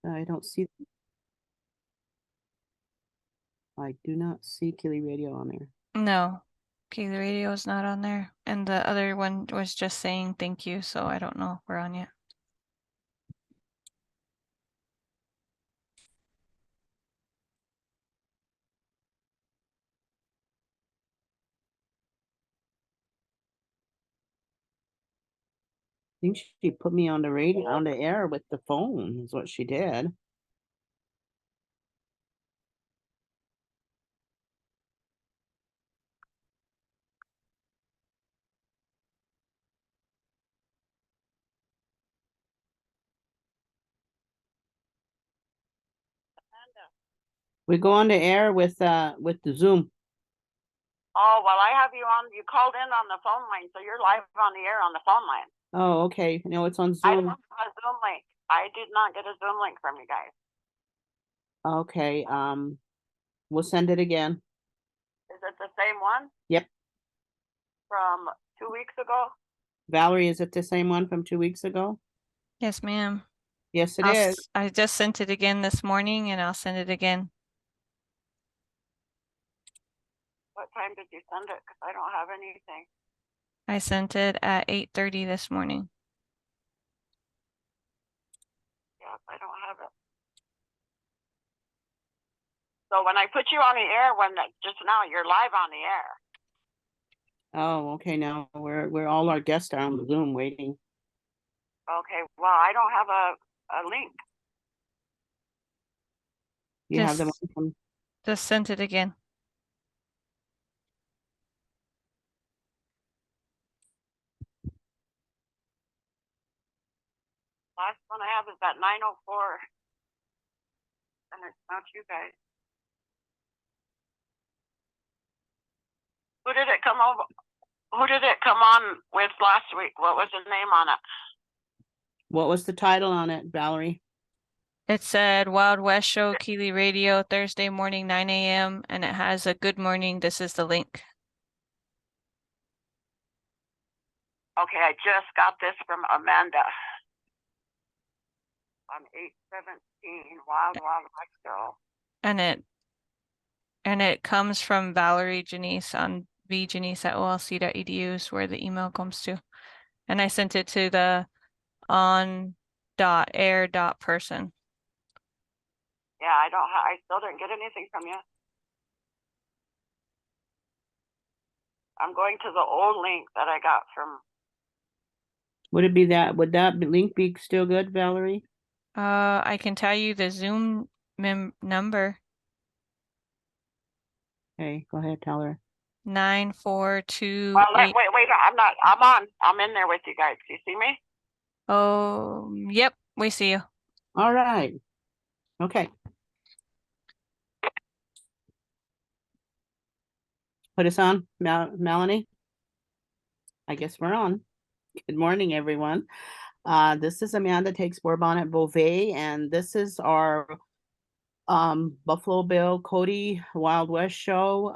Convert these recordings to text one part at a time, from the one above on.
I don't see. I do not see KILI Radio on there. No. Okay, the radio is not on there. And the other one was just saying thank you, so I don't know if we're on yet. I think she put me on the radio, on the air with the phone, is what she did. We go on the air with the Zoom. Oh, well, I have you on, you called in on the phone line, so you're live on the air on the phone line. Oh, okay. No, it's on I Zoom. don't have a Zoom link. I did not get a Zoom link from you guys. Okay, we'll send it again. Is it the same one Yep. from 2 weeks ago? Valerie, is it the same one from 2 weeks ago? Yes, ma'am. Yes, it is. I just sent it again this morning and I'll send it again. What time did you send it? Because I don't have anything. I sent it at 8:30 this morning. Yeah, I don't have it. So when I put you on the air, just now, you're live on the air. Oh, okay. Now we're all our guests are on the Zoom waiting. Okay, well, I don't have a link. You have them on. Just sent it again. Last one I have is at 9:04, and it's not you guys. Who did it come over? Who did it come on with last week? What was the name on it? What was the title on it, Valerie? It said Wild West Show, KILI Radio, Thursday morning, 9 a.m. And it has a good morning. This is the link. Okay, I just got this from Amanda on 8/17, Wild West Show. And it comes from Valerie Janis on vjanis@olc.edu is where the email comes to. And I sent it to the on.air.person. Yeah, I still didn't get anything from you. I'm going to the old link that I got from. Would it be that? Would that link be still good, Valerie? I can tell you the Zoom number. Okay, go ahead, tell her. 942. Well, wait, I'm in there with you guys. Do you see me? Oh, yep, we see you. All right. Okay. Put us on, Melanie. I guess we're on. Good morning, everyone. This is Amanda Takes Bonnet Beauvais, and this is our Buffalo Bill Cody Wild West show.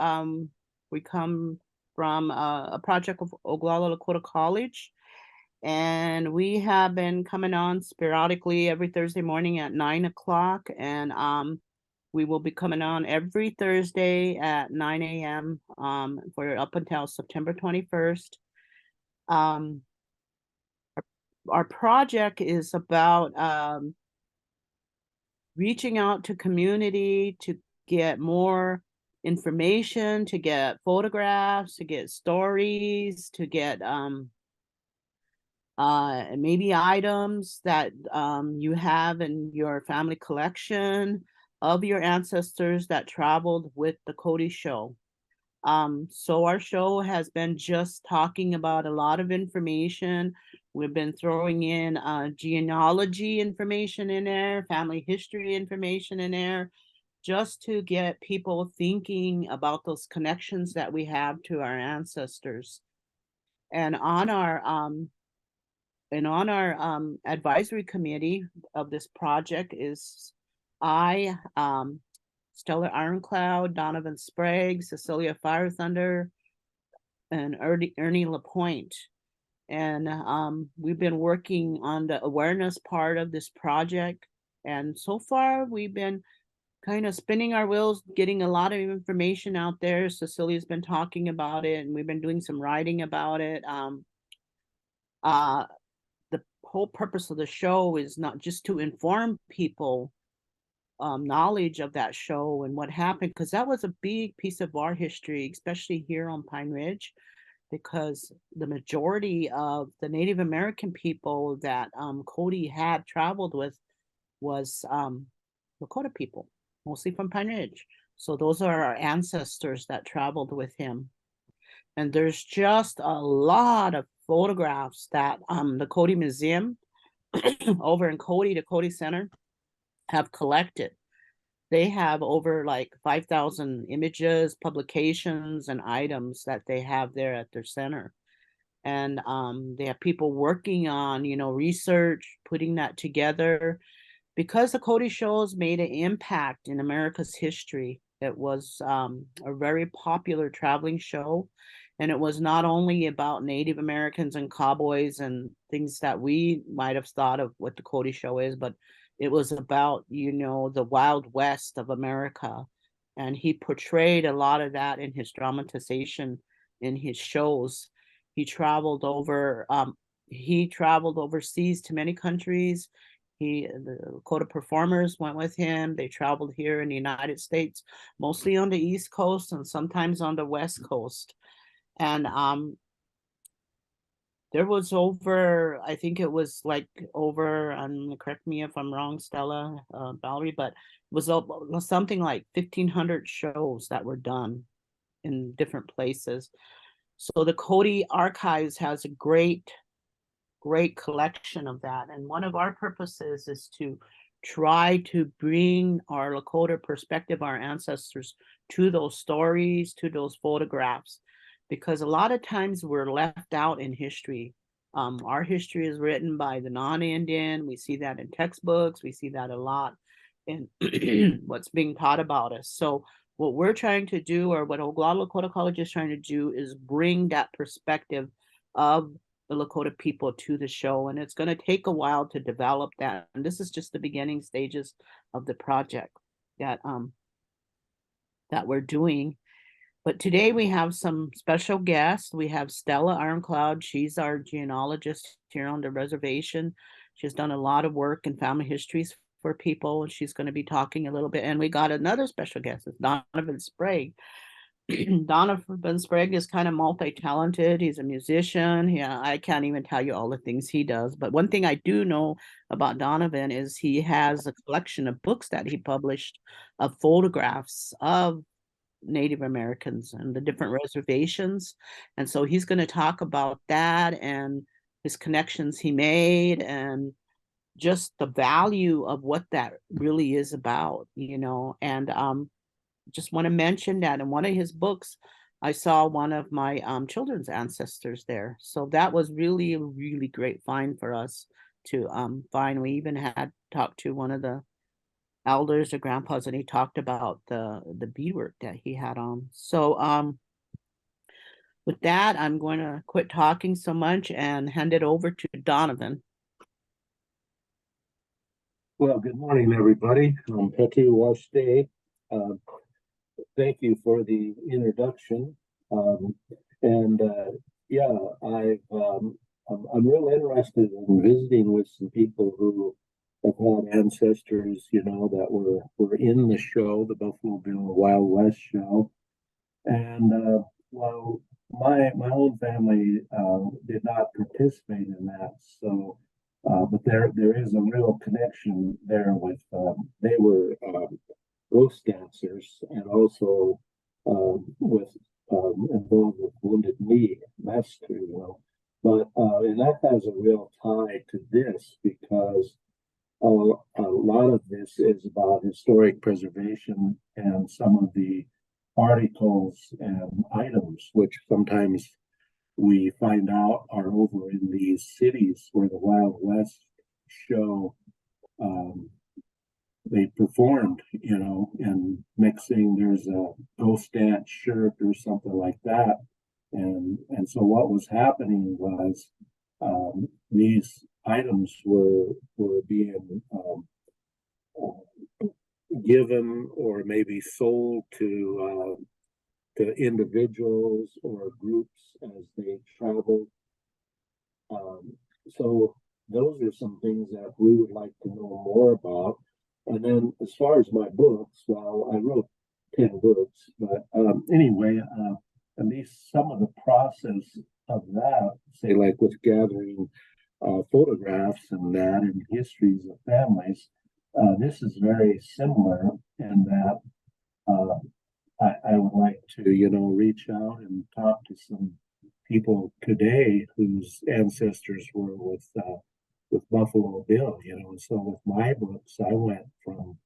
We come from a project of Oglala Lakota College, and we have been coming on sporadically every Thursday morning at 9 o'clock, and we will be coming on every Thursday at 9 a.m. For up until September 21st. Our project is about reaching out to community to get more information, to get photographs, to get stories, to get maybe items that you have in your family collection of your ancestors that traveled with the Cody show. So our show has been just talking about a lot of information. We've been throwing in genealogy information in there, family history information in there, just to get people thinking about those connections that we have to our ancestors. And on our advisory committee of this project is I, Stella Ironcloud, Donovan Sprague, Cecilia Fire Thunder, and Ernie Lapointe. And we've been working on the awareness part of this project And so far, we've been kind of spinning our wheels, getting a lot of information out there. Cecilia's been talking about it, and we've been doing some writing about it. The whole purpose of the show is not just to inform people knowledge of that show and what happened, because that was a big piece of our history, especially here on Pine Ridge, because the majority of the Native American people that Cody had traveled with was Lakota people, mostly from Pine Ridge. So those are our ancestors that traveled with him. And there's just a lot of photographs that the Cody Museum over in Cody, the Cody Center, have collected. They have over like 5,000 images, publications, and items that they have there at their center. And they have people working on, research, putting that together. Because the Cody shows made an impact in America's history, it was a very popular traveling show. And it was not only about Native Americans and cowboys and things that we might have thought of what the Cody show is, but it was about, the Wild West of America. And he portrayed a lot of that in his dramatization, in his shows. He traveled overseas to many countries. The Lakota performers went with him. They traveled here in the United States, mostly on the East Coast and sometimes on the West Coast. And there was over, I think it was like over, correct me if I'm wrong, Stella, Valerie, but it was something like 1,500 shows that were done in different places. So the Cody Archives has a great collection of that. And one of our purposes is to try to bring our Lakota perspective, our ancestors, to those stories, to those photographs, because a lot of times we're left out in history. Our history is written by the non-Indian. We see that in textbooks. We see that a lot in what's being taught about us. So what we're trying to do, or what Oglala Lakota College is trying to do, is bring that perspective of the Lakota people to the show. And it's going to take a while to develop that. And this is just the beginning stages of the project that we're doing. But today we have some special guests. We have Stella Ironcloud. She's our genealogist here on the reservation. She's done a lot of work in family histories for people, and she's going to be talking a little bit. And we got another special guest, it's Donavin Sprague. Donavin Sprague is kind of multi-talented. He's a musician. Yeah, I can't even tell you all the things he does. But one thing I do know about Donovin is he has a collection of books that he published of photographs of Native Americans and the different reservations. And so he's going to talk about that and his connections he made and just the value of what that really is about, and just want to mention that in one of his books, I saw one of my children's ancestors there. So that was really a really great find for us to find. We even had talked to one of the elders or grandpas, and he talked about the beadwork that he had on. So with that, I'm going to quit talking so much and hand it over to Donovan. Well, good morning, everybody. I'm Petu Washday. Thank you for the introduction. Yeah, I'm real interested in visiting with some people who have had ancestors, that were in the show, the Buffalo Bill Wild West show. And well, my own family did not participate in that, so but there is a real connection there with they were ghost dancers and also with involved with Wounded Knee. That's true, But and that has a real tie to this because a lot of this is about historic preservation and some of the articles and items which sometimes we find out are over in these cities where the Wild West show they performed, and next thing there's a ghost dance shirt or something like that. And so what was happening was these items were being given or maybe sold to individuals or groups as they travel. So those are some things that we would like to know more about. And then as far as my books, well, I wrote 10 books, but anyway, at least some of the process of that, say like with gathering photographs and that and histories of families, this is very similar in that I would like to, reach out and talk to some people today whose ancestors were with Buffalo Bill, and so with my books, I went from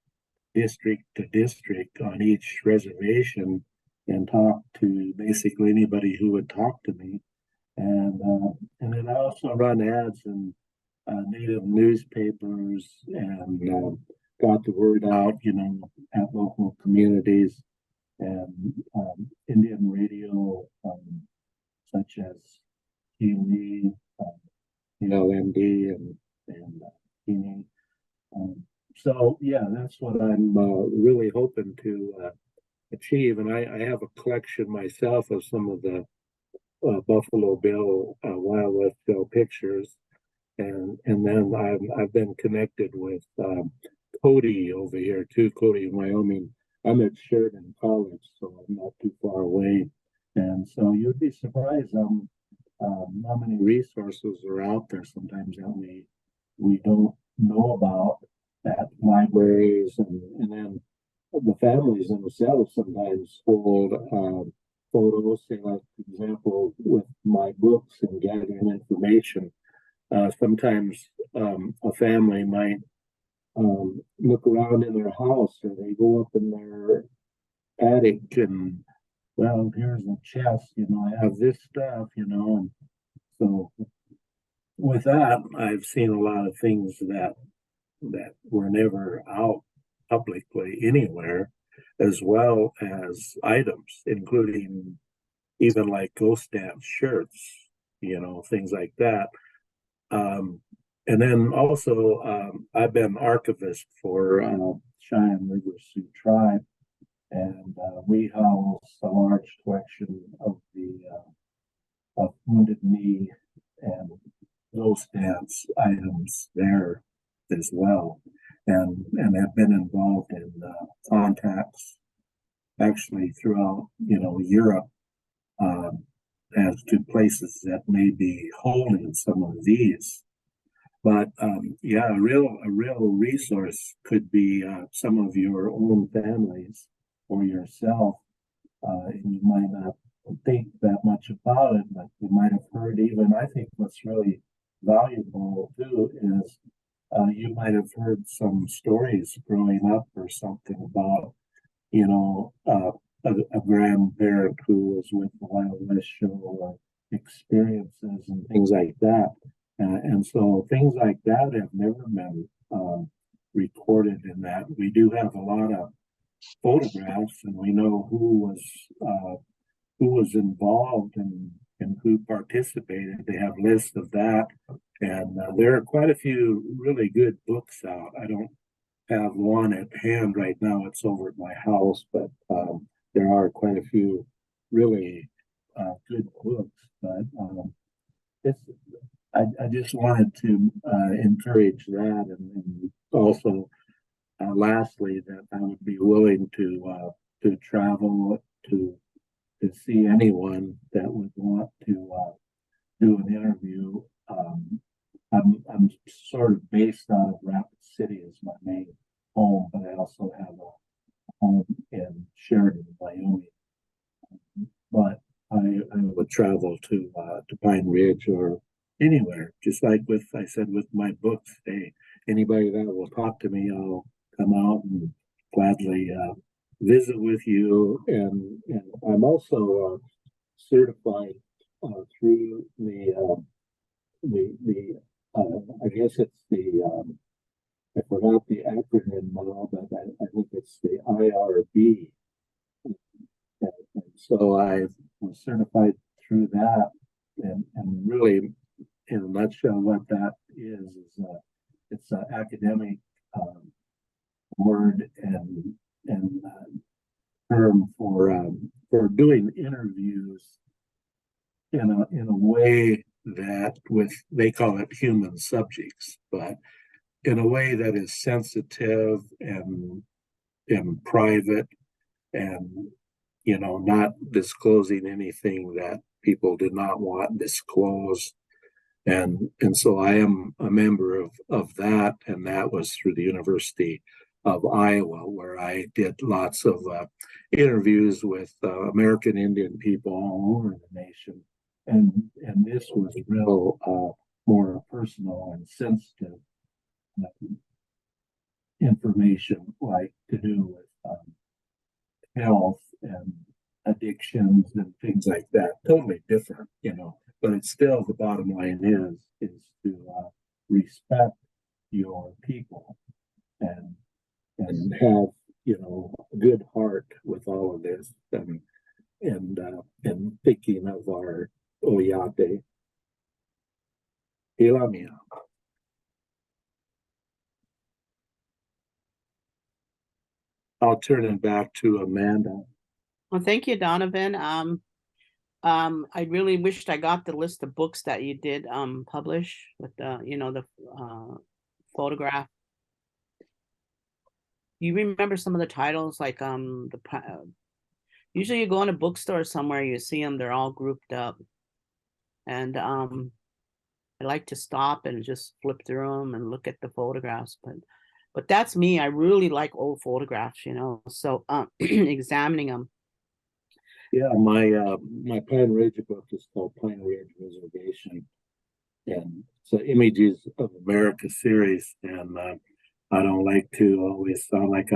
district to district on each reservation and talked to basically anybody who would talk to me. And then I also run ads in native newspapers and got the word out, at local communities and Indian radio, such as KILI, LMD, and KINI. So yeah, that's what I'm really hoping to achieve. And I have a collection myself of some of the Buffalo Bill Wild West Bill pictures, and then I've been connected with Cody over here too. Cody in Wyoming. I'm at Sheridan College, so I'm not too far away, and so you'd be surprised how many resources are out there sometimes that we don't know about at libraries, and then the families themselves sometimes hold photos, say like for example with my books and gathering information. Sometimes a family might look around in their house, or they go up in their attic and, well, here's a chest, I have this stuff, and so with that, I've seen a lot of things that were never out publicly anywhere, as well as items, including even like ghost dance shirts, things like that. And then also, I've been archivist for Cheyenne River Sioux Tribe, and we house a large collection of the of Wounded Knee and ghost dance items there as well, and have been involved in contacts actually throughout Europe as to places that may be holding some of these. But yeah, a real resource could be some of your own families or yourself, and you might not think that much about it, but you might have heard. Even I think what's really valuable too is you might have heard some stories growing up or something about a grandparent who was with the Wild West show, or experiences and things like that. And so things like that have never been recorded in that. We do have a lot of photographs, and we know who was involved and who participated. They have lists of that, and there are quite a few really good books out. I don't have one at hand right now. It's over at my house, but there are quite a few really good books. But I just wanted to encourage that, and also lastly, that I would be willing to travel to see anyone that would want to do an interview. I'm sort of based out of Rapid City as my main home, but I also have a home in Sheridan, Wyoming. But I would travel to Pine Ridge or anywhere, just like I said with my books. Hey, anybody that will talk to me, I'll come out and gladly visit with you. And I'm also certified through the I guess it's I forgot the acronym now, but I think it's the IRB. And so I was certified through that, and really, in a nutshell, what that is it's an academic word and term for doing interviews in a way that they call it human subjects, but in a way that is sensitive and private, and not disclosing anything that people did not want disclosed. And so I am a member of that, and that was through the University of Iowa, where I did lots of interviews with American Indian people all over the nation. And this was real more personal and sensitive information, like to do with health and addictions and things like that. Totally different, but it's still, the bottom line is to respect your people and have a good heart with all of this, and thinking of our Oyate Ilamia. I'll turn it back to Amanda. Well, thank you, Donovan. I really wished I got the list of books that you did publish with the photograph. You remember some of the titles, like usually you go in a bookstore somewhere, you see them, they're all grouped up, and I like to stop and just flip through them and look at the photographs, but that's me. I really like old photographs, so examining them. Yeah, my Pine Ridge book is called Pine Ridge Reservation, and it's an Images of America series. And I don't like to always sound like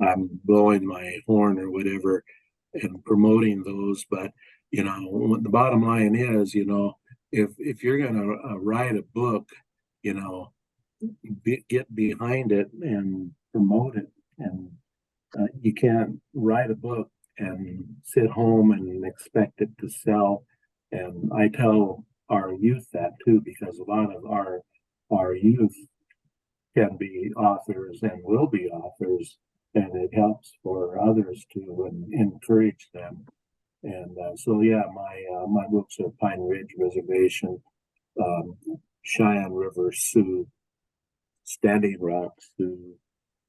I'm blowing my horn or whatever and promoting those, but the bottom line is, if you're gonna write a book, get behind it and promote it, and you can't write a book and sit home and expect it to sell. And I tell our youth that too, because a lot of our youth can be authors and will be authors, and it helps for others to encourage them. And so yeah, my books are Pine Ridge Reservation, Cheyenne River Sioux, Standing Rock Sioux,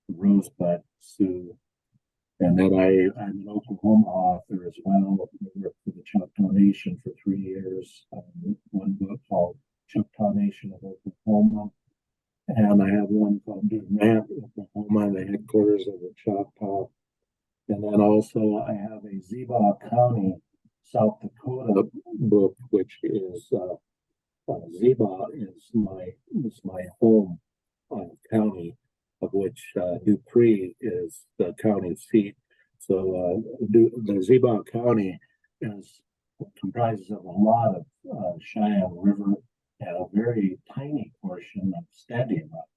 Rosebud Sioux. And then I'm an Oklahoma author as well. I worked for the Choctaw Nation for 3 years. One book called Choctaw Nation of Oklahoma. And I have one called Donavin, Oklahoma, the headquarters of the Choctaw. And then also I have a Ziba County, South Dakota book, which is Ziba is my home county, of which Dupree is the county seat. So the Ziba County comprises of a lot of Cheyenne River and a very tiny portion of Standing Rock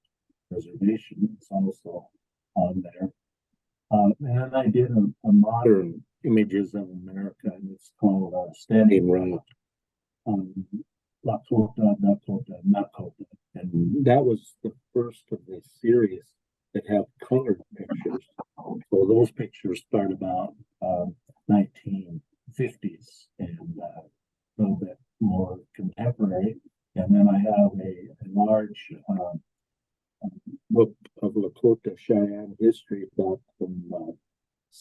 Reservation. It's also on there. And then I did a modern Images of America, and it's called Standing Rock, Lakota, Lakota. And that was the first of the series that have colored pictures. So those pictures start about 1950s and a little bit more contemporary. And then I have a large book of Lakota Cheyenne history back from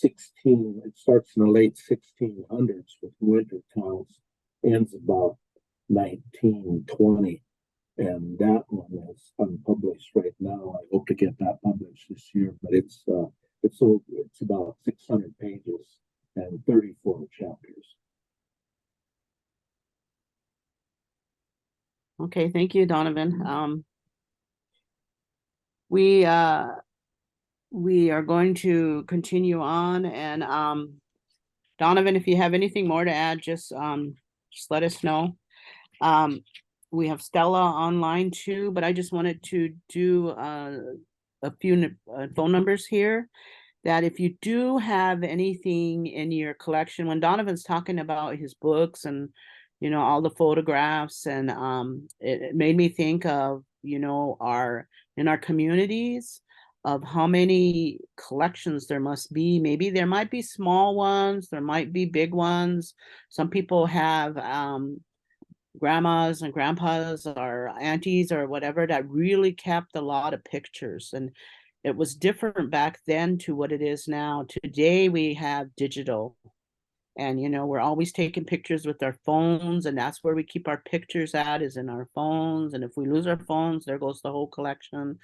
it starts in the late 1600s with winter towns, ends about 1920. And that one is unpublished right now. I hope to get that published this year, but it's about 600 pages and 34 chapters. Okay, thank you, Donovan. We are going to continue on, and Donovan, if you have anything more to add, just let us know. We have Stella online too, but I just wanted to do a few phone numbers here, that if you do have anything in your collection, when Donovan's talking about his books and all the photographs, and it made me think of in our communities, of how many collections there must be. Maybe there might be small ones, there might be big ones. Some people have grandmas and grandpas or aunties or whatever that really kept a lot of pictures, and it was different back then to what it is now. Today we have digital, and we're always taking pictures with our phones, and that's where we keep our pictures at, is in our phones. And if we lose our phones, there goes the whole collection.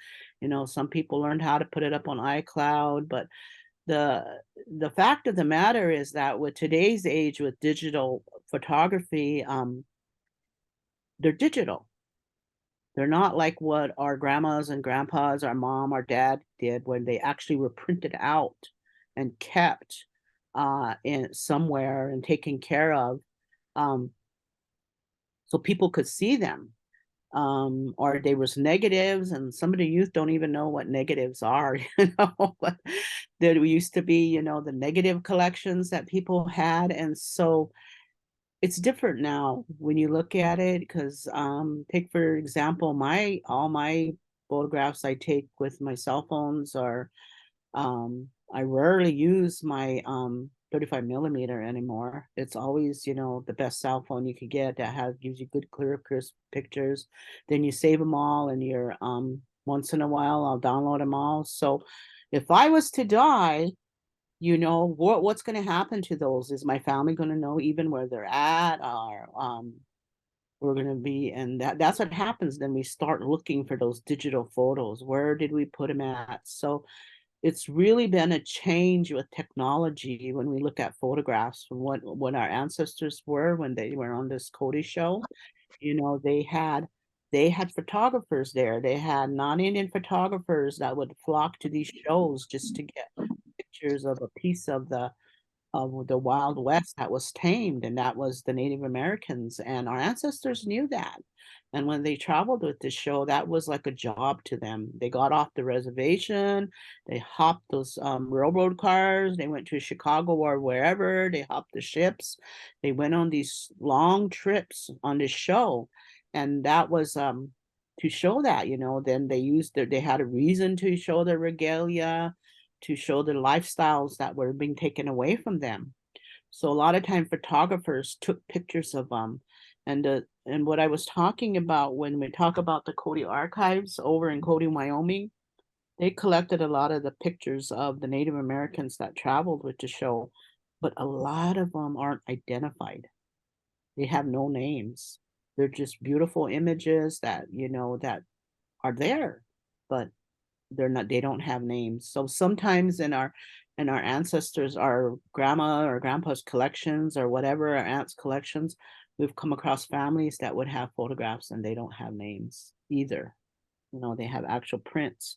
Some people learned how to put it up on iCloud, but the fact of the matter is that with today's age, with digital photography, they're digital. They're not like what our grandmas and grandpas, our mom, our dad did, when they actually were printed out and kept in somewhere and taken care of, so people could see them. Or there was negatives, and some of the youth don't even know what negatives are. But there used to be, the negative collections that people had. And so it's different now when you look at it, because take for example, all my photographs I take with my cell phones, or I rarely use my 35 millimeter anymore. It's always, the best cell phone you could get that gives you good, clear, crisp pictures. Then you save them all, and you're once in a while I'll download them all. So if I was to die, what's going to happen to those? Is my family going to know even where they're at? Or we're going to be, and that's what happens. Then we start looking for those digital photos. Where did we put them at? So it's really been a change with technology when we look at photographs from what our ancestors were when they were on this Cody show. They had photographers there. They had non-Indian photographers that would flock to these shows just to get pictures of a piece of the Wild West that was tamed, and that was the Native Americans. And our ancestors knew that. And when they traveled with this show, that was like a job to them. They got off the reservation, they hopped those railroad cars, they went to Chicago or wherever, they hopped the ships, they went on these long trips on this show. And that was to show that, then they had a reason to show their regalia, to show the lifestyles that were being taken away from them. So a lot of time photographers took pictures of them. And what I was talking about when we talk about the Cody archives over in Cody, Wyoming, they collected a lot of the pictures of the Native Americans that traveled with the show, but a lot of them aren't identified. They have no names. They're just beautiful images that, that are there, but they don't have names. So sometimes in our ancestors, our grandma or grandpa's collections, or whatever, our aunt's collections, we've come across families that would have photographs and they don't have names either. They have actual prints.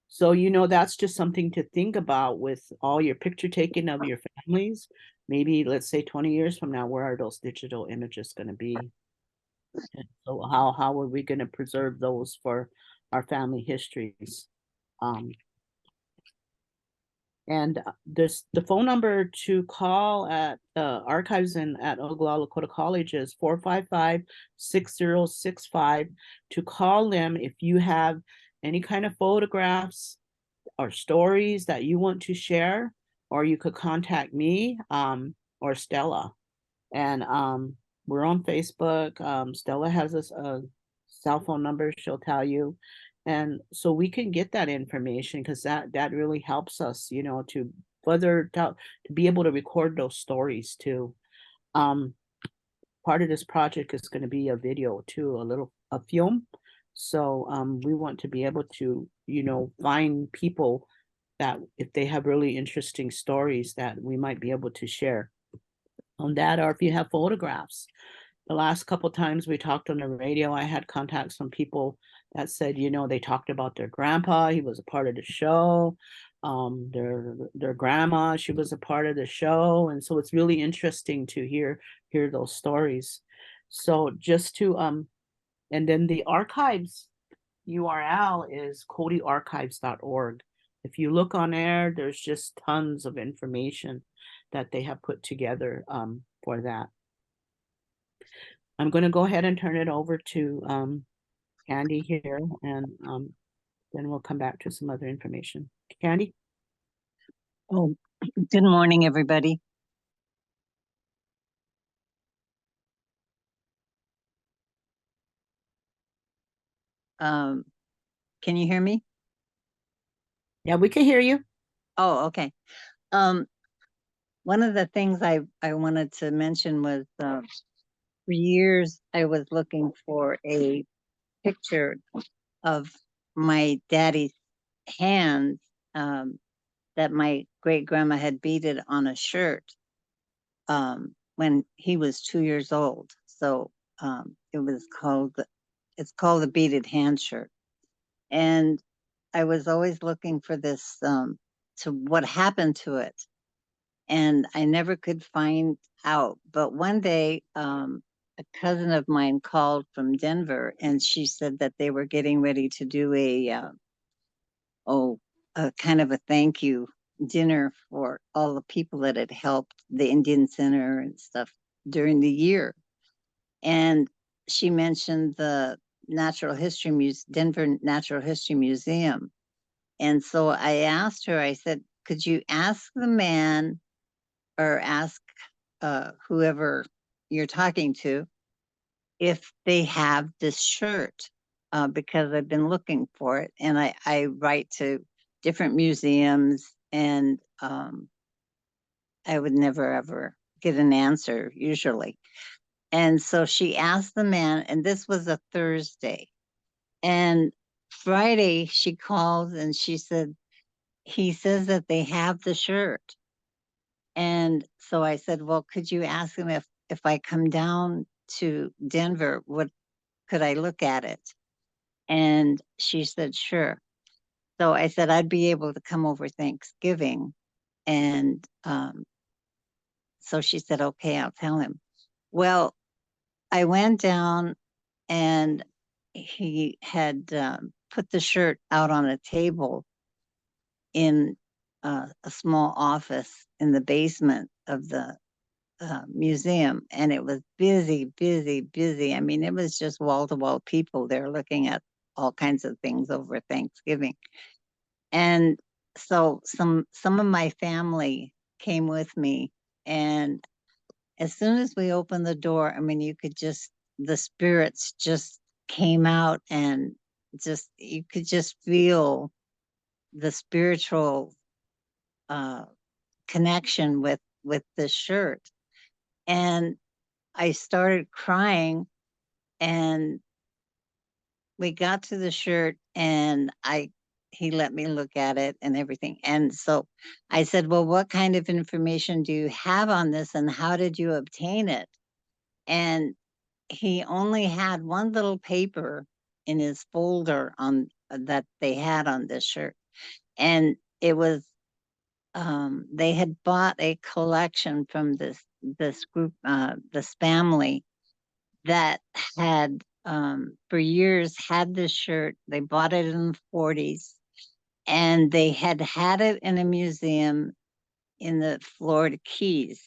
So that's just something to think about with all your picture taking of your families. Maybe let's say 20 years from now, where are those digital images going to be? And so how are we going to preserve those for our family histories? And there's the phone number to call at archives and at Oglala Lakota College is 455-6065. To call them if you have any kind of photographs or stories that you want to share, or you could contact me or Stella. And we're on Facebook. Stella has a cell phone number she'll tell you. And so we can get that information, because that really helps us, to be able to record those stories too. Part of this project is going to be a video too, a film. So we want to be able to, find people that if they have really interesting stories that we might be able to share on that, or if you have photographs. The last couple times we talked on the radio, I had contacts from people that said, they talked about their grandpa, he was a part of the show. Their grandma, she was a part of the show. And so it's really interesting to hear those stories. So just to and then the archives URL is codyarchives.org. If you look on there, there's just tons of information that they have put together for that. I'm going to go ahead and turn it over to Candy here, and then we'll come back to some other information. Candy? Oh, good morning, everybody. Can you hear me? Yeah, we can hear you. Oh, okay. One of the things I wanted to mention was for years I was looking for a picture of my daddy's hands that my great grandma had beaded on a shirt when he was 2 years old. So it's called the beaded hand shirt. And I was always looking for this to what happened to it. And I never could find out. But one day, a cousin of mine called from Denver and she said that they were getting ready to do a kind of a thank you dinner for all the people that had helped the Indian Center and stuff during the year. And she mentioned the Denver Natural History Museum. And so I asked her, I said, could you ask the man or ask whoever you're talking to if they have this shirt? Because I've been looking for it and I write to different museums and I would never ever get an answer usually. And so she asked the man, and this was a Thursday. And Friday she called and she said, he says that they have the shirt. And so I said, well, could you ask him if I come down to Denver, what could I look at it? And she said, sure. So I said, I'd be able to come over Thanksgiving. And so she said, okay, I'll tell him. Well, I went down and he had put the shirt out on a table in a small office in the basement of the museum, and it was busy, busy, busy. I mean, it was just wall to wall people there looking at all kinds of things over Thanksgiving. And so some of my family came with me, and as soon as we opened the door, I mean, the spirits just came out, and you could just feel the spiritual connection with the shirt. And I started crying, and we got to the shirt and he let me look at it and everything. And so I said, well, what kind of information do you have on this and how did you obtain it? And he only had one little paper in his folder on that they had on this shirt. And it was they had bought a collection from this group, this family that had for years had this shirt. They bought it in the 40s and they had it in a museum in the Florida Keys.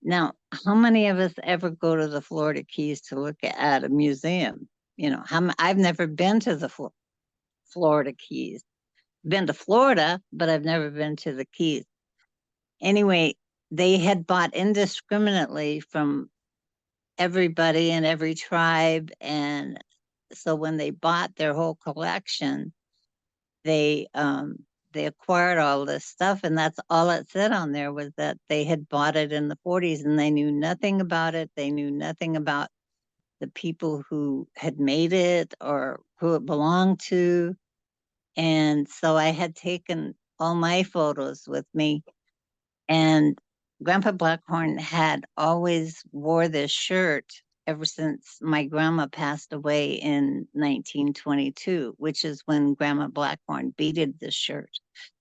Now, how many of us ever go to the Florida Keys to look at a museum? You know, I've never been to the Florida Keys. Been to Florida, but I've never been to the Keys. Anyway, they had bought indiscriminately from everybody in every tribe. And so when they bought their whole collection, they acquired all this stuff, and that's all it said on there was that they had bought it in the 40s and they knew nothing about it. They knew nothing about the people who had made it or who it belonged to. And so I had taken all my photos with me, and Grandpa Blackhorn had always wore this shirt ever since my grandma passed away in 1922, which is when Grandma Blackhorn beaded this shirt,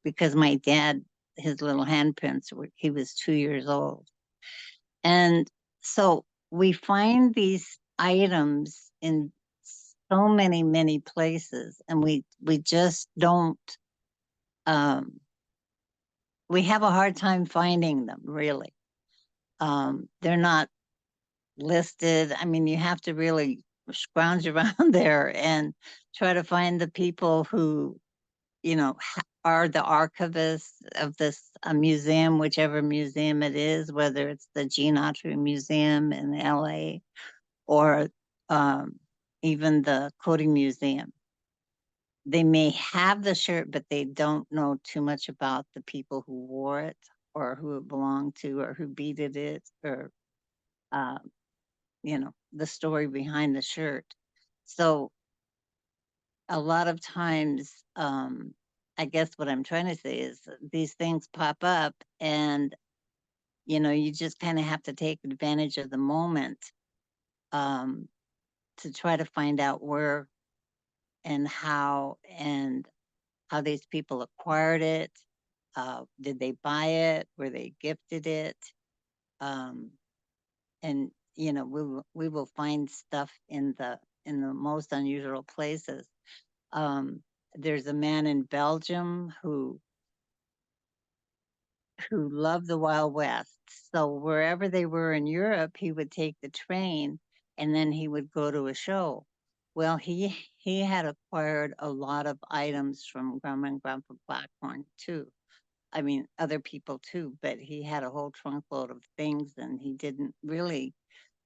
because my dad, his little handprints he was 2 years old. And so we find these items in so many, many places, and we just don't, we have a hard time finding them, really. They're not listed. I mean, you have to really scrounge around there and try to find the people who, you know, are the archivists of this museum, whichever museum it is, whether it's the Gene Autry Museum in LA or even the Cody Museum. They may have the shirt, but they don't know too much about the people who wore it or who it belonged to or who beaded it or, you know, the story behind the shirt. So a lot of times, I guess what I'm trying to say is these things pop up and, you know, you just kind of have to take advantage of the moment to try to find out where and how these people acquired it. Did they buy it? Were they gifted it? And you know, we will find stuff in the most unusual places. There's a man in Belgium who loved the Wild West. So wherever they were in Europe, he would take the train and then he would go to a show. Well, he had acquired a lot of items from Grandma and Grandpa Blackthorn too. I mean, other people too, but he had a whole trunk load of things and he didn't really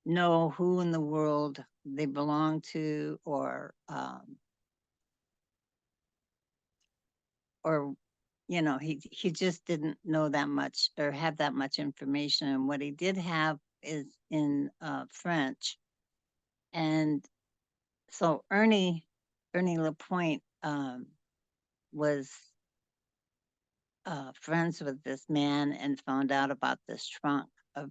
know who in the world they belonged to or you know, he just didn't know that much or have that much information. And what he did have is in French. And so Ernie Lapointe was friends with this man and found out about this trunk of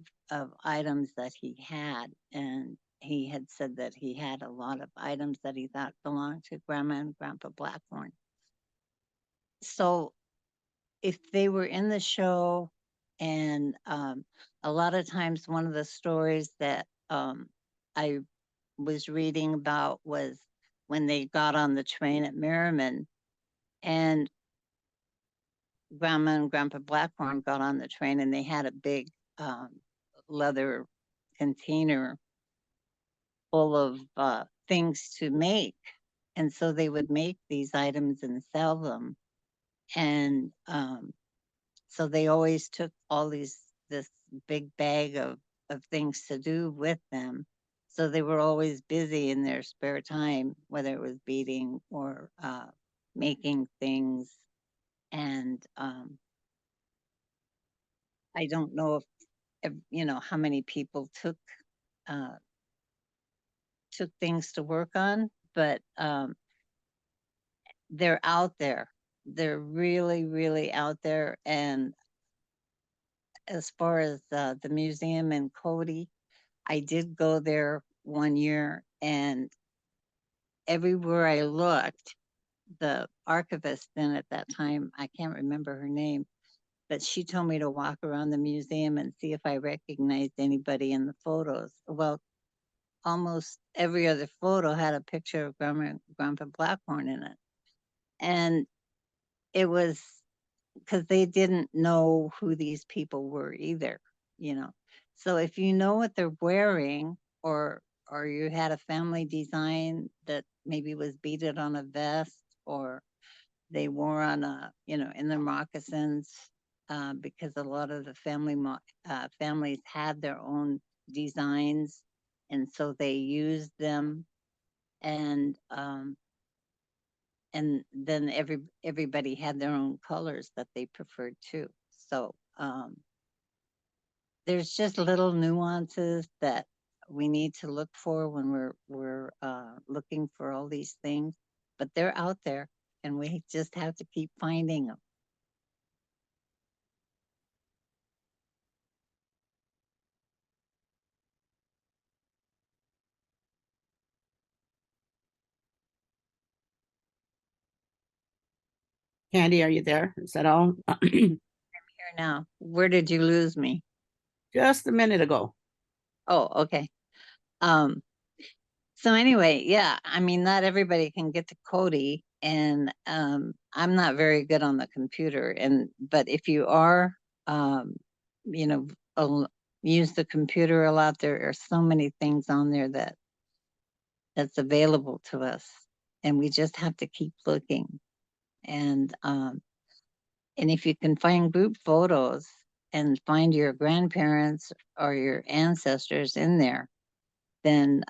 items that he had. And he had said that he had a lot of items that he thought belonged to Grandma and Grandpa Blackthorn. So if they were in the show, and a lot of times one of the stories that I was reading about was when they got on the train at Merriman and Grandma and Grandpa Blackthorn got on the train and they had a big leather container full of things to make. And so they would make these items and sell them. And so they always took all this big bag of things to do with them. So they were always busy in their spare time, whether it was beading or making things. And I don't know if you know how many people took things to work on, but they're out there. They're really, really out there. And as far as the museum in Cody, I did go there one year, and everywhere I looked, the archivist then at that time, I can't remember her name, but she told me to walk around the museum and see if I recognized anybody in the photos. Well, almost every other photo had a picture of Grandma and Grandpa Blackthorn in it. And it was because they didn't know who these people were either, you know. So if you know what they're wearing, or you had a family design that maybe was beaded on a vest, or they wore on a, you know, in their moccasins, because a lot of the families had their own designs, and so they used them, and then everybody had their own colors that they preferred too. So there's just little nuances that we need to look for when we're looking for all these things, but they're out there, and we just have to keep finding them. Candy, are you there? Is that all? Here now. Where did you lose me? Just a minute ago. Oh, okay. So anyway, yeah, I mean, not everybody can get to Cody, and I'm not very good on the computer, but if you are, you know, use the computer a lot, there are so many things on there that's available to us. and we just have to keep looking. And if you can find group photos and find your grandparents or your ancestors in there, then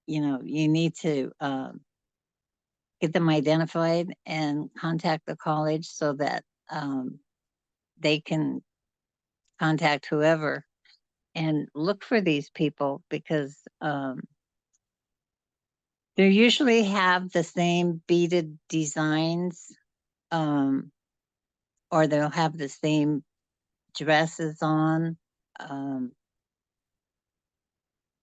you know, you need to get them identified and contact the college so that they can contact whoever and look for these people, because they usually have the same beaded designs, or they'll have the same dresses on.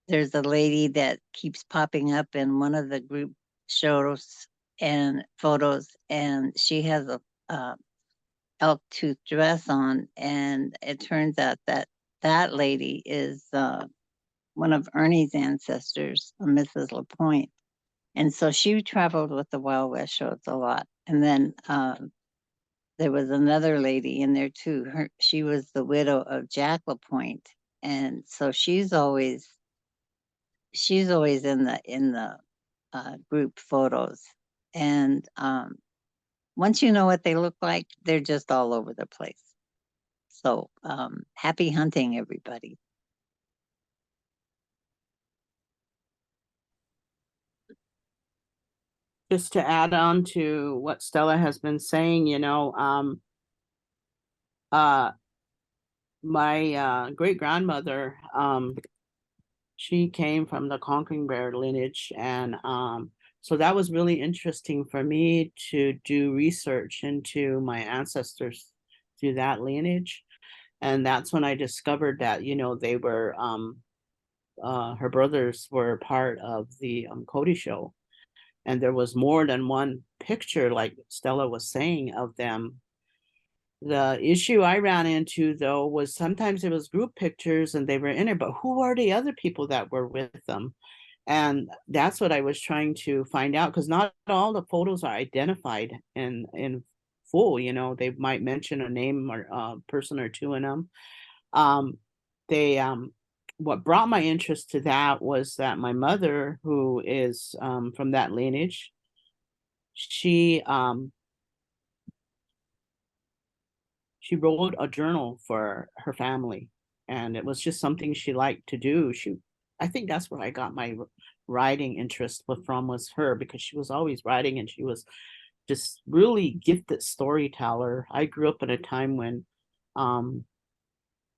There's a lady that keeps popping up in one of the group shows and photos, and she has a elk tooth dress on, and it turns out that that lady is one of Ernie's ancestors, Mrs. LaPointe. And so she traveled with the Wild West shows a lot. And then there was another lady in there too. She was the widow of Jack LaPointe, and so she's always in the group photos. And once you know what they look like, they're just all over the place. So happy hunting, everybody. Just to add on to what Stella has been saying, you know, my great grandmother, she came from the Conquering Bear lineage, and so that was really interesting for me to do research into my ancestors through that lineage. And that's when I discovered that, you know, they were her brothers were part of the Cody show. And there was more than one picture, like Stella was saying, of them. The issue I ran into, though, was sometimes it was group pictures and they were in it, but who are the other people that were with them? And that's what I was trying to find out, because not all the photos are identified in full. You know, they might mention a name or a person or two in them. They what brought my interest to that was that my mother, who is from that lineage, she wrote a journal for her family, and it was just something she liked to do. I think that's where I got my writing interest from, was her, because she was always writing, and she was just really gifted storyteller. I grew up in a time when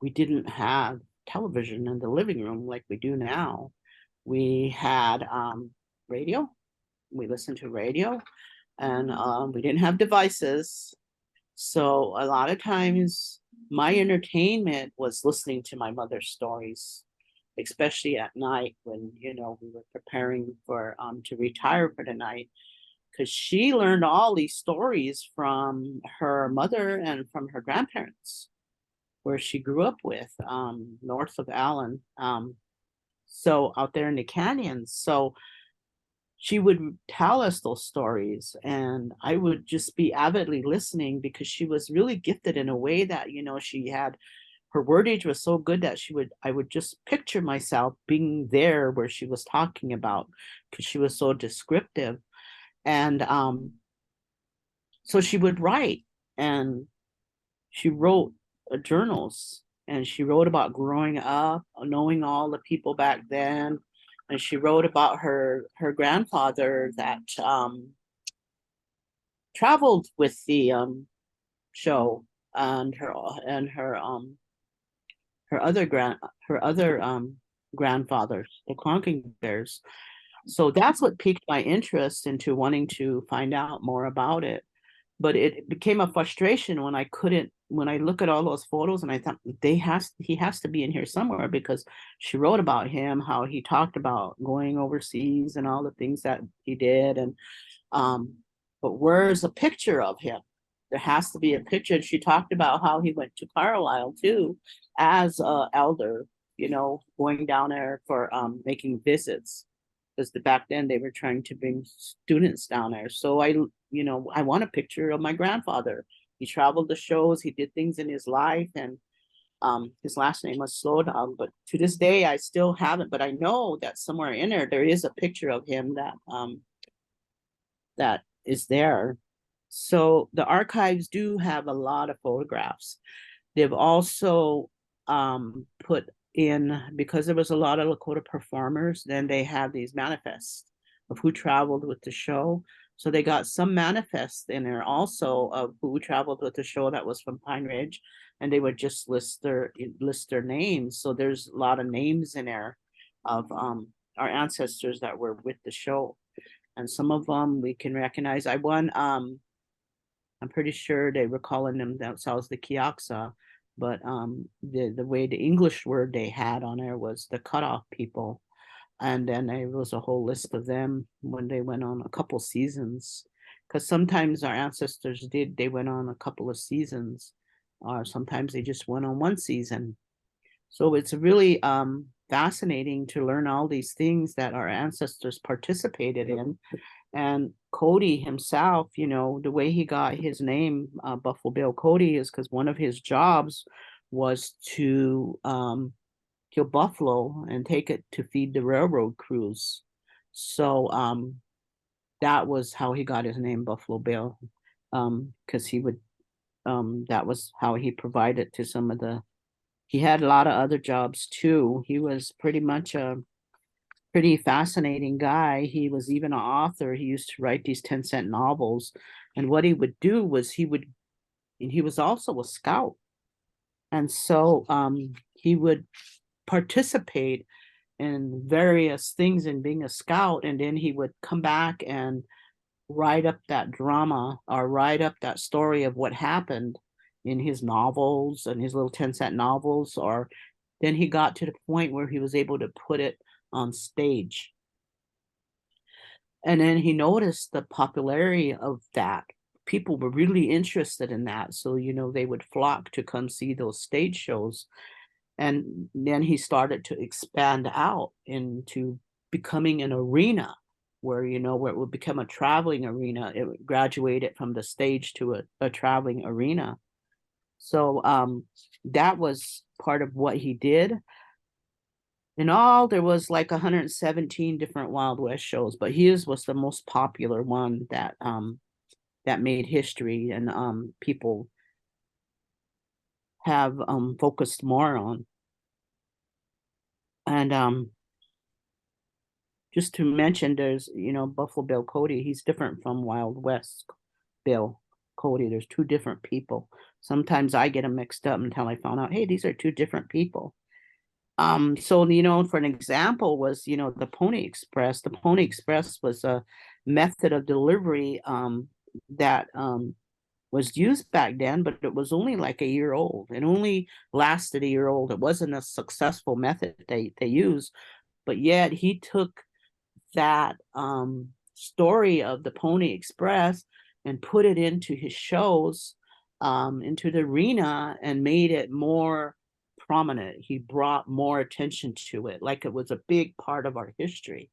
we didn't have television in the living room like we do now. We had radio. We listened to radio, and we didn't have devices. So a lot of times my entertainment was listening to my mother's stories, especially at night when, you know, we were preparing for to retire for the night, because she learned all these stories from her mother and from her grandparents, where she grew up with, north of Allen, so out there in the canyons. So she would tell us those stories, and I would just be avidly listening, because she was really gifted in a way that, you know, she had, her wordage was so good that I would just picture myself being there where she was talking about, because she was so descriptive. And so she would write, and she wrote journals, and she wrote about growing up, knowing all the people back then. And she wrote about her grandfather that traveled with the show, and her other grandfathers, the Conking Bears. So that's what piqued my interest into wanting to find out more about it. But it became a frustration when I look at all those photos, and I thought he has to be in here somewhere, because she wrote about him, how he talked about going overseas and all the things that he did. And but where's a picture of him? There has to be a picture. She talked about how he went to Carlisle too, as a elder, you know, going down there for making visits, because back then they were trying to bring students down there. So I want a picture of my grandfather. He traveled the shows, he did things in his life, and his last name was Slowdown, but to this day I still haven't, but I know that somewhere in there is a picture of him that is there. So the archives do have a lot of photographs. They've also put in, because there was a lot of Lakota performers, then they have these manifests of who traveled with the show. So they got some manifests in there also of who traveled with the show that was from Pine Ridge, and they would just list their names. So there's a lot of names in there of our ancestors that were with the show, and some of them we can recognize. I'm pretty sure they were calling themselves the Kiaksa, but the way the English word they had on there was the cutoff people. And then there was a whole list of them when they went on a couple seasons, because sometimes our ancestors they went on a couple of seasons, or sometimes they just went on one season. So it's really fascinating to learn all these things that our ancestors participated in. And Cody himself, you know, the way he got his name, Buffalo Bill Cody, is because one of his jobs was to kill buffalo and take it to feed the railroad crews. So that was how he got his name, Buffalo Bill, because he would, that was how he provided to some of the, he had a lot of other jobs too. He was pretty much a pretty fascinating guy. He was even an author. He used to write these 10-cent novels. And what he would do was he was also a scout. And so he would participate in various things in being a scout, and then he would come back and write up that drama or write up that story of what happened in his novels and his little 10-cent novels. Or then he got to the point where he was able to put it on stage, and then he noticed the popularity of that. People were really interested in that, so you know they would flock to come see those stage shows. And then he started to expand out into becoming an arena where, you know, where it would become a traveling arena. It graduated from the stage to a traveling arena. So that was part of what he did. In all, there was like 117 different Wild West shows, but his was the most popular one that made history, and people have focused more on. And just to mention, there's, you know, Buffalo Bill Cody, he's different from Wild West Bill Cody. There's two different people. Sometimes I get them mixed up until I found out, hey, these are two different people. So, you know, for an example was, you know, the Pony Express. The Pony Express was a method of delivery that was used back then, but it was only like a year old. It only lasted a year old. It wasn't a successful method they used, but yet he took that story of the Pony Express and put it into his shows, into the arena, and made it more prominent. He brought more attention to it, like it was a big part of our history.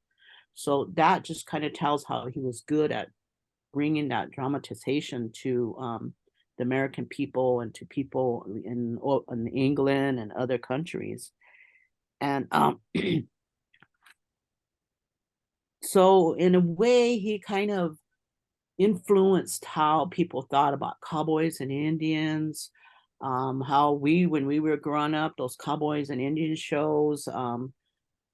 So that just kind of tells how he was good at bringing that dramatization to the American people and to people in England and other countries. And so in a way, he kind of influenced how people thought about cowboys and Indians, how when we were growing up, those cowboys and Indian shows,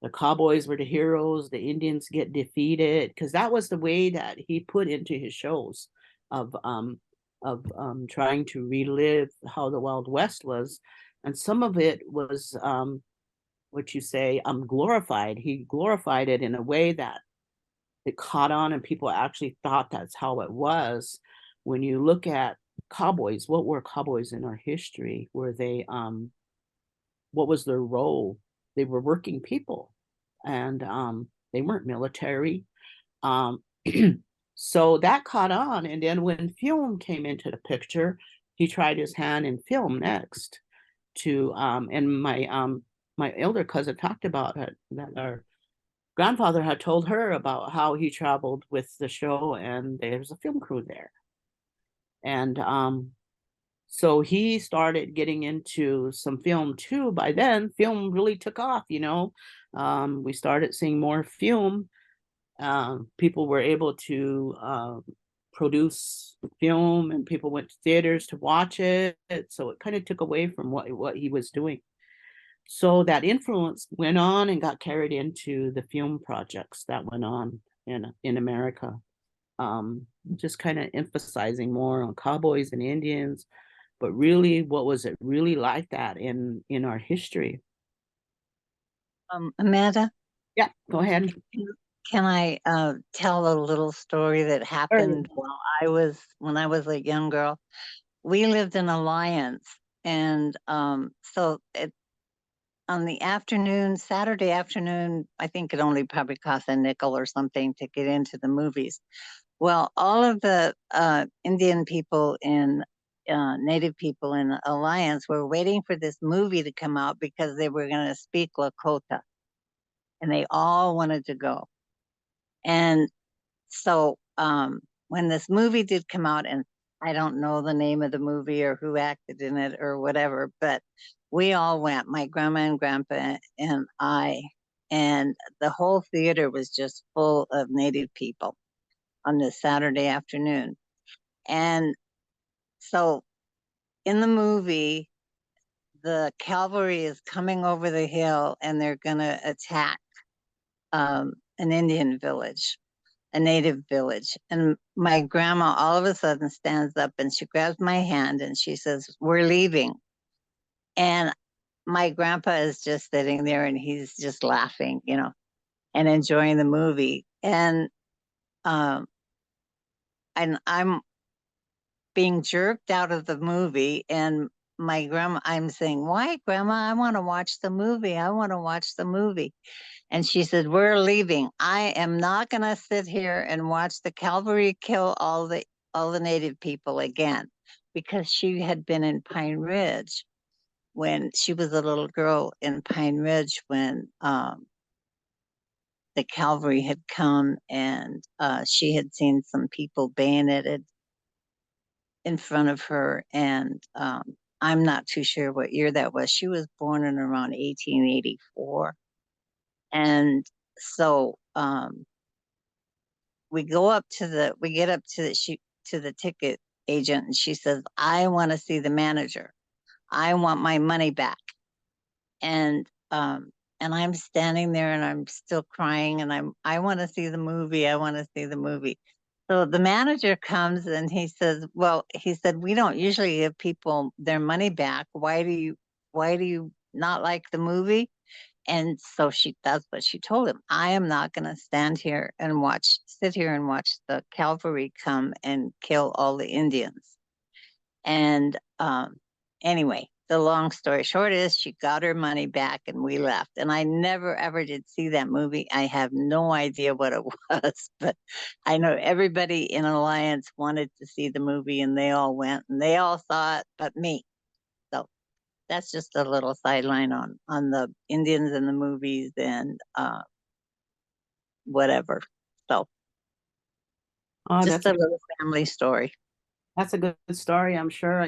the cowboys were the heroes, the Indians get defeated, because that was the way that he put into his shows of trying to relive how the Wild West was. And some of it was what you say, glorified. He glorified it in a way that it caught on and people actually thought that's how it was. When you look at cowboys, what were cowboys in our history? Were they what was their role? They were working people, and they weren't military. So that caught on. And then when film came into the picture, he tried his hand in film next to and my elder cousin talked about it, that our grandfather had told her about how he traveled with the show, and there's a film crew there. And So he started getting into some film too. By then, film really took off, you know. We started seeing more film. People were able to produce film, and people went to theaters to watch it. So it kind of took away from what he was doing. So that influence went on and got carried into the film projects that went on in America. Just kind of emphasizing more on cowboys and Indians, but really, what was it really like that in our history? Amanda, Yeah, go ahead. can I tell a little story that happened when I was a young girl? We lived in Alliance, and so on the afternoon, Saturday afternoon, I think it only probably cost a nickel or something to get into the movies. Well, all of the Indian people in Native people in Alliance were waiting for this movie to come out because they were going to speak Lakota, and they all wanted to go. And so when this movie did come out, and I don't know the name of the movie or who acted in it or whatever, but we all went, my grandma and grandpa and I, and the whole theater was just full of Native people on this Saturday afternoon. And so in the movie, the cavalry is coming over the hill and they're going to attack an Indian village, a native village. And my grandma all of a sudden stands up and she grabs my hand and she says, "We're leaving." And my grandpa is just sitting there and he's just laughing, you know, and enjoying the movie. Um, and I'm being jerked out of the movie, and my grandma, I'm saying, "Why, grandma? I want to watch the movie. I want to watch the movie." And she said, "We're leaving. I am not going to sit here and watch the cavalry kill all the native people again," because she had been in Pine Ridge when she was a little girl in Pine Ridge when the cavalry had come, and she had seen some people bayoneted in front of her. And I'm not too sure what year that was. She was born in around 1884. And so we get up to the ticket agent, and she says, "I want to see the manager. I want my money back." And I'm standing there and I'm still crying, and I want to see the movie. I want to see the movie. So the manager comes and he says, "Well," he said, "we don't usually give people their money back. Why do you not like the movie?" And so that's what she told him. "I am not going to sit here and watch the cavalry come and kill all the Indians." And anyway, the long story short is she got her money back and we left. And I never ever did see that movie. I have no idea what it was, but I know everybody in Alliance wanted to see the movie and they all went and they all saw it, but me. So that's just a little sideline on the Indians in the movies and whatever. So Oh, just a little family story. that's a good story. I'm sure,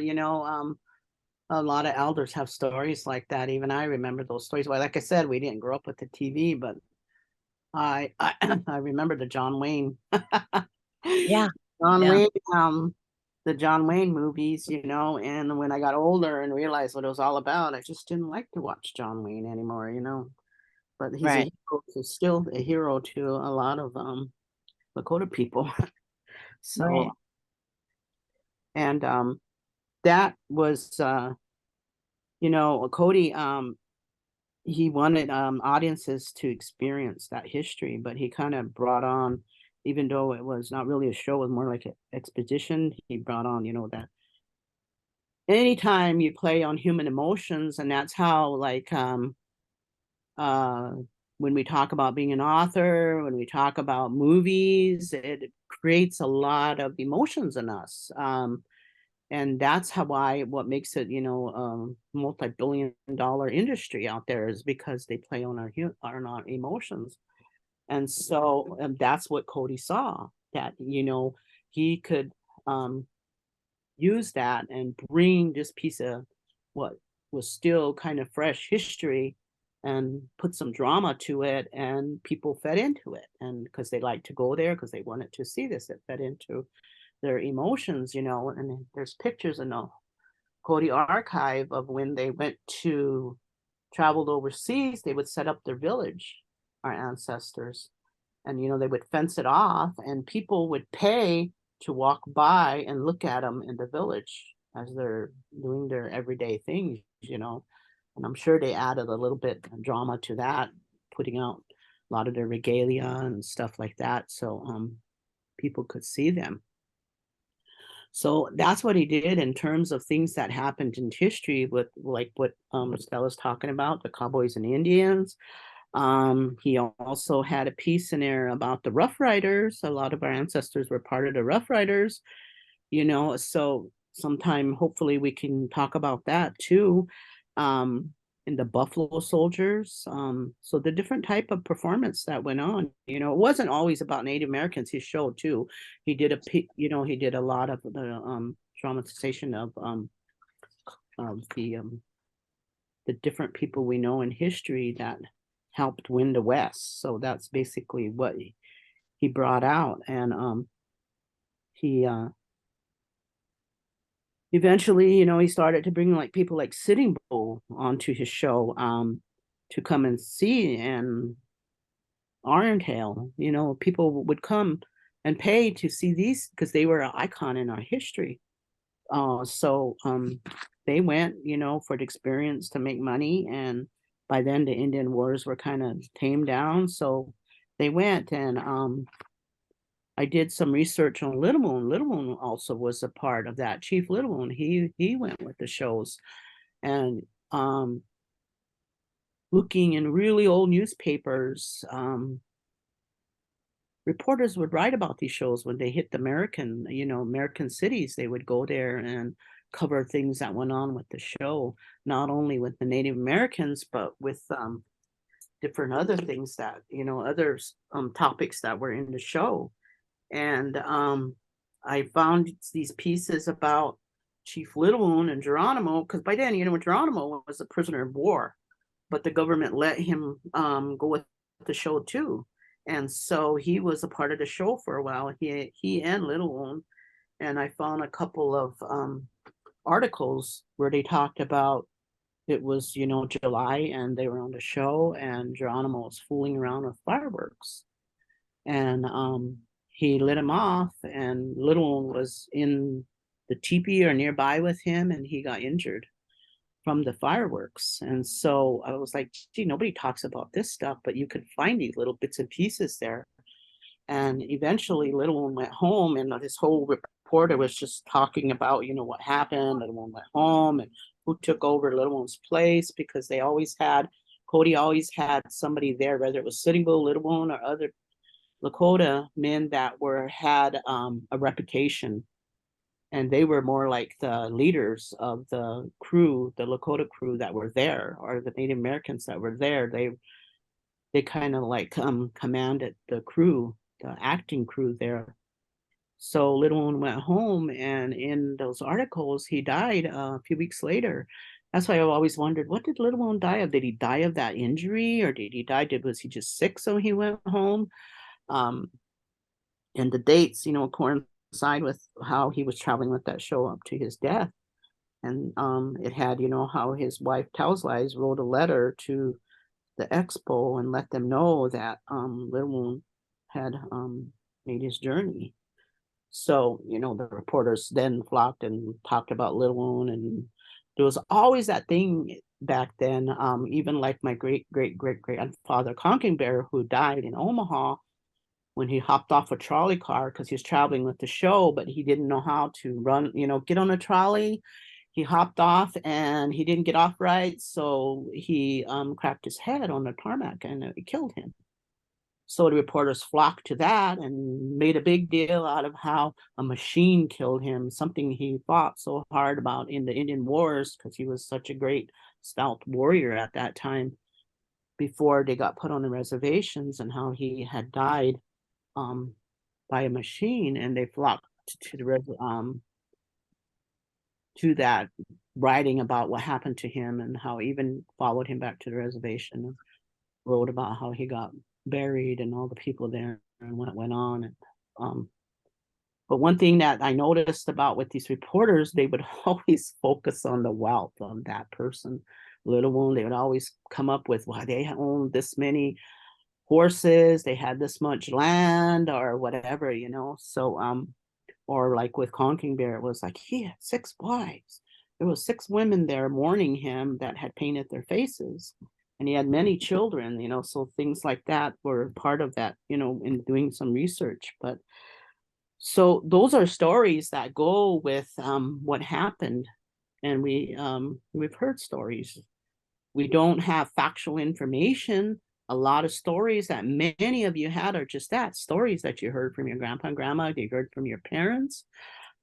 a lot of elders have stories like that. Even I remember those stories. Well, like I said, we didn't grow up with the TV, but I I remember the John Wayne. Yeah. John Yeah. Wayne, the John Wayne movies, and when I got older and realized what it was all about, I just didn't like to watch John Wayne anymore. But he's a Right. hero, he's still a hero to a lot of Lakota people. So, Right. and that was Cody, he wanted audiences to experience that history, but he kind of brought on, even though it was not really a show, it was more like an expedition, he brought on, that anytime you play on human emotions, and that's how, like, uh when we talk about being an author, when we talk about movies, it creates a lot of emotions in us. And that's what makes it, multi-billion-dollar industry out there, is because they play on our emotions. And so that's what Cody saw, that he could use that and bring this piece of what was still kind of fresh history and put some drama to it, and people fed into it, and because they like to go there because they wanted to see this, it fed into their emotions, you know. And there's pictures in the Cody archive of when they went to traveled overseas, they would set up their village, our ancestors, and you know, they would fence it off, and people would pay to walk by and look at them in the village as they're doing their everyday things, you know. And I'm sure they added a little bit of drama to that, putting out a lot of their regalia and stuff like that, so people could see them. So that's what he did in terms of things that happened in history, with like what Stella's talking about, the cowboys and Indians. He also had a piece in there about the Rough Riders. A lot of our ancestors were part of the Rough Riders, you know, so sometime hopefully we can talk about that too. In the Buffalo Soldiers. So the different type of performance that went on, you know, it wasn't always about Native Americans. His show too, he did he did a lot of the dramatization of the different people we know in history that helped win the West. So that's basically what he brought out. And he eventually, you know, he started to bring like people like Sitting Bull onto his show to come and see. And Irontail, you know, people would come and pay to see these because they were an icon in our history. So they went, you know, for the experience to make money. And by then the Indian wars were kind of tamed down. So they went. And I did some research on Little Moon. Little Moon also was a part of that. Chief Little Moon, he went with the shows. And looking in really old newspapers, reporters would write about these shows when they hit the American cities. They would go there and cover things that went on with the show, not only with the Native Americans, but with different other things that, you know, other topics that were in the show. And I found these pieces about Chief Little Wound and Geronimo, because by then, you know, Geronimo was a prisoner of war, but the government let him go with the show too. And so he was a part of the show for a while, he and Little Wound. And I found a couple of articles where they talked about it was, you know, July and they were on the show and Geronimo was fooling around with fireworks. And he lit him off, and Little One was in the teepee or nearby with him, and he got injured from the fireworks. And so I was like, gee, nobody talks about this stuff, but you could find these little bits and pieces there. And eventually Little One went home, and this whole reporter was just talking about, you know, what happened. Little One went home and who took over Little One's place, because they always had, Cody always had somebody there, whether it was Sitting Bull, Little One, or other Lakota men that had a reputation, and they were more like the leaders of the crew, the Lakota crew that were there, or the Native Americans that were there. They kind of like commanded the crew, the acting crew there. So Little One went home, and in those articles, he died a few weeks later. That's why I've always wondered, what did Little One die of? Did he die of that injury, or did he die? Was he just sick so he went home? And the dates, you know, coincide with how he was traveling with that show up to his death. And it had, you know, how his wife Towslies wrote a letter to the expo and let them know that Little Moon had made his journey. So, you know, the reporters then flocked and talked about Little Moon, and there was always that thing back then. Even like my great grandfather Conking Bear, who died in Omaha, when he hopped off a trolley car because he was traveling with the show, but he didn't know how to run, you know, get on a trolley. He hopped off and he didn't get off right. So he cracked his head on the tarmac and it killed him. So the reporters flocked to that and made a big deal out of how a machine killed him, something he fought so hard about in the Indian Wars because he was such a great stout warrior at that time before they got put on the reservations, and how he had died by a machine. And they flocked to the to that, writing about what happened to him and how even followed him back to the reservation and wrote about how he got buried and all the people there and what went on. And but one thing that I noticed about with these reporters, they would always focus on the wealth of that person. Little Wound, they would always come up with why they owned this many horses, they had this much land or whatever, you know. So or like with Conking Bear, it was like he had 6 wives. There was 6 women there mourning him that had painted their faces. And he had many children, you know, so things like that were part of that, you know, in doing some research. But so those are stories that go with what happened. And we've heard stories. We don't have factual information. A lot of stories that many of you had are just that, stories that you heard from your grandpa and grandma, you heard from your parents,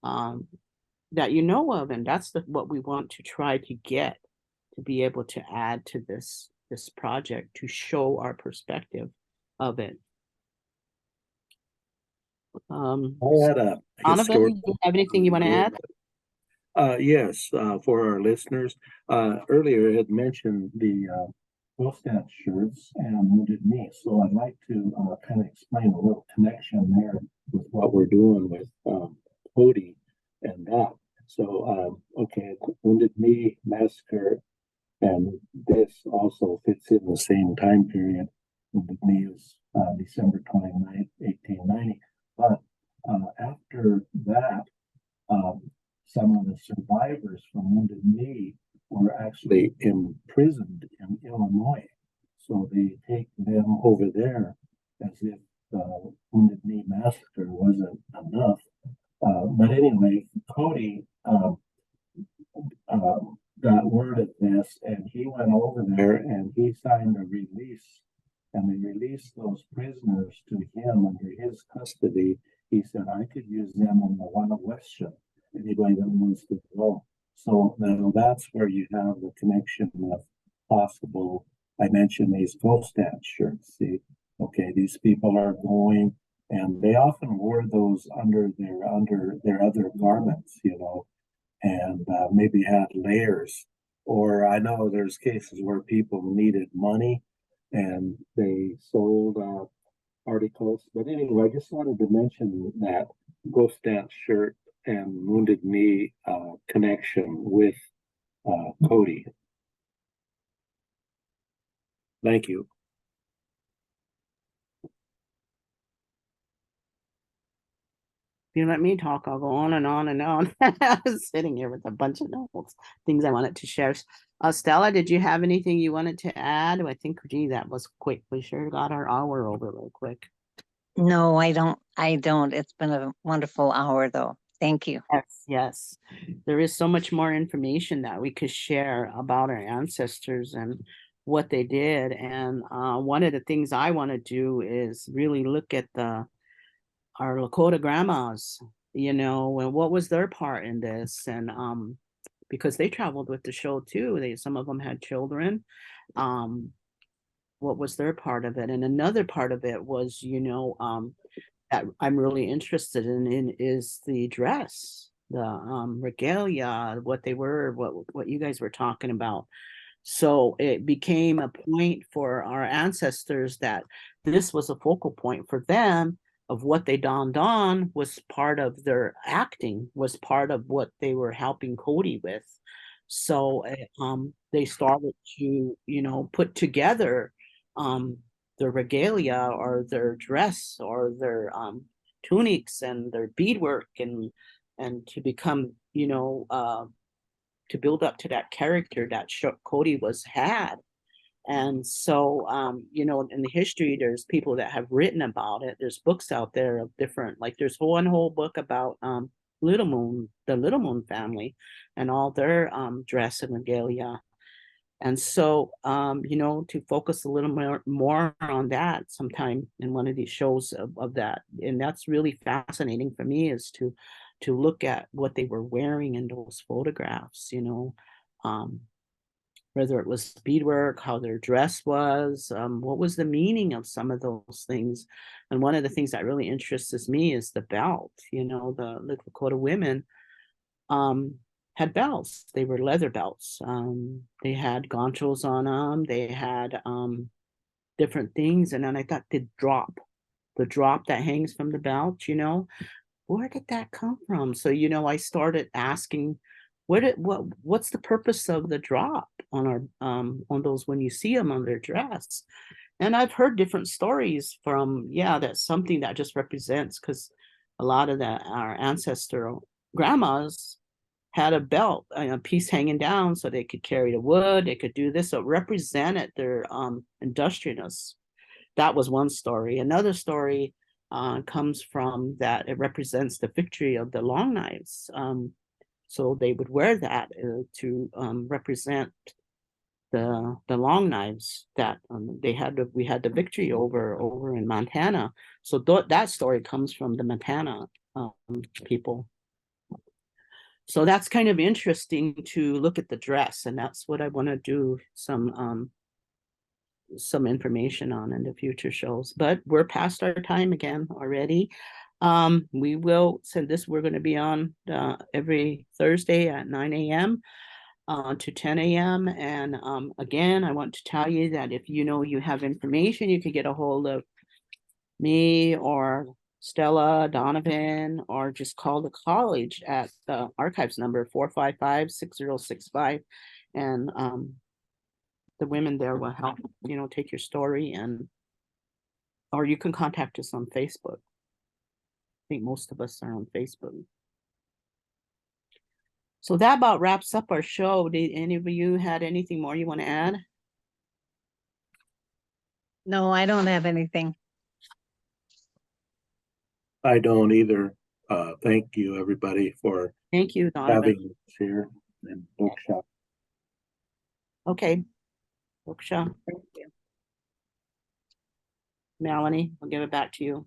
that you know of. And that's what we want to try to get, to be able to add to this project, to show our perspective of it. I had a Donovan, do you have anything you want to add? Yes, for our listeners. Earlier I had mentioned the Woksape shirts and Wounded Knee. So I'd like to kind of explain a little connection there with what we're doing with Cody and that. So, okay, Wounded Knee Massacre, and this also fits in the same time period. Wounded Knee is December 29th, 1890. But after that, some of the survivors from Wounded Knee were actually imprisoned in Illinois. So they take them over there as if the Wounded Knee massacre wasn't enough. But anyway, Cody got word of this, and he went over there and he signed a release, and they released those prisoners to him under his custody. He said, I could use them on the Wild West show, anybody that wants to go. So now that's where you have the connection of possible. I mentioned these Woksape shirts. See, okay, these people are going, and they often wore those under their other garments, you know, and maybe had layers. Or I know there's cases where people needed money and they sold articles. But anyway, I just wanted to mention that Woksape shirt and Wounded Knee connection with Cody. Thank you. If you let me talk, I'll go on and on and on. I was sitting here with a bunch of notes, things I wanted to share. Stella, did you have anything you wanted to add? I think, gee, that was quick. We sure got our hour over real quick. No, I don't. It's been a wonderful hour, though. Thank you. Yes. There is so much more information that we could share about our ancestors and what they did. And one of the things I want to do is really look at our Lakota grandmas, you know, and what was their part in this. And because they traveled with the show too. Some of them had children. What was their part of it? And another part of it was, you know, that I'm really interested in is the dress, the regalia, what they were, what you guys were talking about. So it became a point for our ancestors that this was a focal point for them of what they donned on, was part of their acting, was part of what they were helping Cody with. So they started to, you know, put together their regalia or their dress or their tunics and their beadwork and to become, you know, to build up to that character that Cody had. And so, you know, in the history, there's people that have written about it. There's books out there of different, like there's one whole book about Little Moon, the Little Moon family, and all their dress and regalia. And so, you know, to focus a little more on that sometime in one of these shows of that. And that's really fascinating for me, is to look at what they were wearing in those photographs, you know, whether it was beadwork, how their dress was, what was the meaning of some of those things. And one of the things that really interests me is the belt, you know, the Lakota women, had belts. They were leather belts. They had ganchos on them. They had different things. And then I thought the drop that hangs from the belt, you know, where did that come from? So, you know, I started asking, what's the purpose of the drop on our on those when you see them on their dress? And I've heard different stories from, yeah, that's something that just represents, because a lot of our ancestral grandmas had a belt, a piece hanging down so they could carry the wood, they could do this. So it represented their industriousness. That was one story. Another story comes from that it represents the victory of the long knives. So they would wear that to represent the long knives that we had the victory over in Montana. So that story comes from the Montana people. So that's kind of interesting to look at the dress, and that's what I want to do some information on in the future shows. But we're past our time again already. We will send this. We're going to be on every Thursday at 9 a.m. To 10 a.m. And again, I want to tell you that if you know you have information, you can get a hold of me or Stella, Donovan, or just call the college at the archives number 455-6065. And the women there will help, you know, take your story, or you can contact us on Facebook. I think most of us are on Facebook. So that about wraps up our show. Did any of you had anything more you want to add? No, I don't have anything. I don't either. Thank you, everybody, for Thank you, Donovan. having us here in Bookshop. Okay. Bookshop. Thank you. Melanie, I'll give it back to you.